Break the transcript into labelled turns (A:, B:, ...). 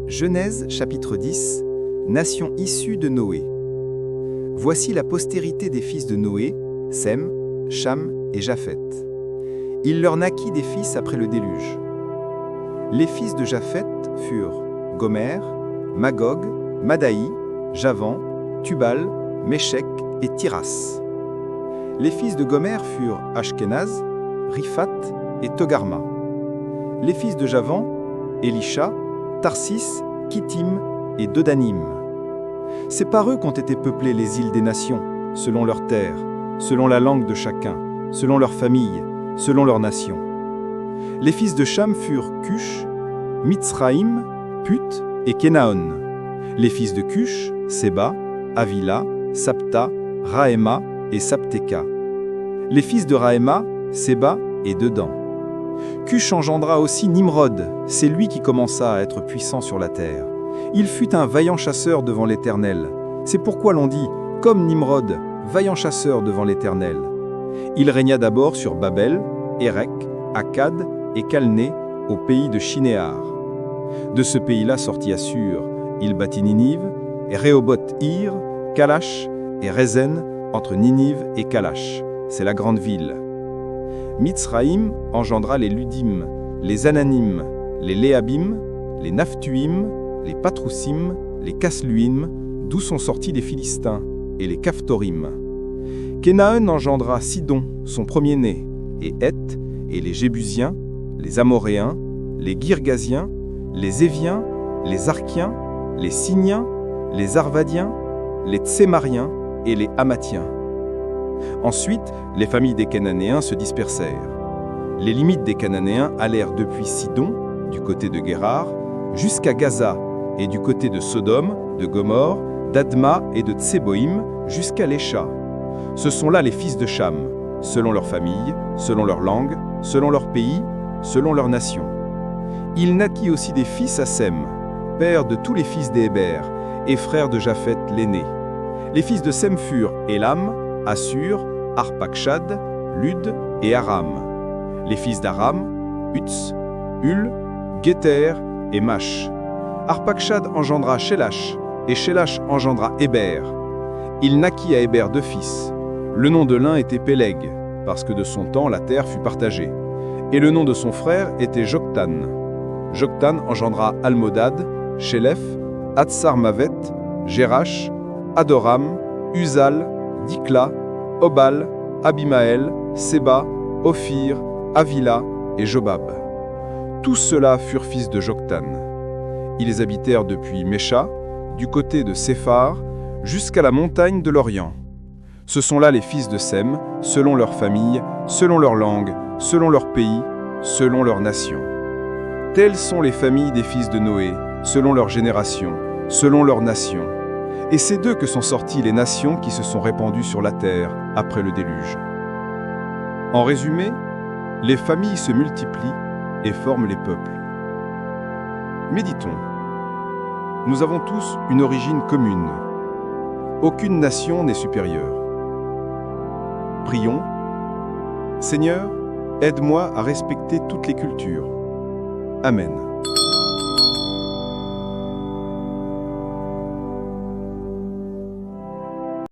A: Genèse chapitre 10, Nation issue de Noé. Voici la postérité des fils de Noé, Sem, Cham et Japheth. Il leur naquit des fils après le déluge. Les fils de Japheth furent Gomer, Magog, Madaï, Javan, Tubal, Méchec et Tiras. Les fils de Gomer furent Ashkenaz, Riphat et Togarma. Les fils de Javan, Elisha, Tarsis, Kittim et Dodanim. C'est par eux qu'ont été peuplées les îles des nations, selon leurs terres, selon la langue de chacun, selon leur famille, selon leur nation. Les fils de Cham furent Cush, Mitzraïm, Put et Kénaon. Les fils de Cush, Séba, Havila, Sapta, Raéma et Sapteka. Les fils de Raéma, Séba et Dedan. Cush engendra aussi Nimrod, c'est lui qui commença à être puissant sur la terre. Il fut un vaillant chasseur devant l'Éternel. C'est pourquoi l'on dit, comme Nimrod, vaillant chasseur devant l'Éternel. Il régna d'abord sur Babel, Érec, Akkad et Calné, au pays de Shinéar. De ce pays-là sortit Assur. Il bâtit Ninive, et Rehoboth-Ir, Kalash et Rézen, entre Ninive et Kalash. C'est la grande ville. Mitzraïm engendra les Ludim, les Ananim, les Léabim, les Naphtuim, les Patroussim, les Casluim, d'où sont sortis les Philistins, et les Caphtorim. Kénaon engendra Sidon, son premier-né, et Heth, et les Jébusiens, les Amoréens, les Girgasiens, les Éviens, les Arkiens, les Siniens, les Arvadiens, les Tsémariens et les Hamathiens. Ensuite, les familles des Cananéens se dispersèrent. Les limites des Cananéens allèrent depuis Sidon, du côté de Guérar, jusqu'à Gaza, et du côté de Sodome, de Gomorre, d'Adma et de Tseboïm, jusqu'à Lécha. Ce sont là les fils de Cham, selon leur famille, selon leur langue, selon leur pays, selon leur nation. Il naquit aussi des fils à Sem, père de tous les fils d'Héber, et frère de Japheth l'aîné. Les fils de Sem furent Élam, Assur, Arpachshad, Lud et Aram. Les fils d'Aram, Uts, Hul, Géter et Mash. Arpachshad engendra Shélash, et Shélash engendra Héber. Il naquit à Héber deux fils. Le nom de l'un était Péleg, parce que de son temps la terre fut partagée. Et le nom de son frère était Joktan. Joktan engendra Almodad, Shélef, Hatsarmavet, Jérash, Adoram, Uzal, Dikla, Obal, Abimaël, Séba, Ophir, Havila et Jobab. Tous ceux-là furent fils de Joktan. Ils habitèrent depuis Mécha, du côté de Séphar, jusqu'à la montagne de l'Orient. Ce sont là les fils de Sem, selon leur famille, selon leur langue, selon leur pays, selon leur nation. Telles sont les familles des fils de Noé, selon leur génération, selon leur nation. Et c'est d'eux que sont sorties les nations qui se sont répandues sur la terre après le déluge. En résumé, les familles se multiplient et forment les peuples. Méditons. Nous avons tous une origine commune. Aucune nation n'est supérieure. Prions. Seigneur, aide-moi à respecter toutes les cultures. Amen.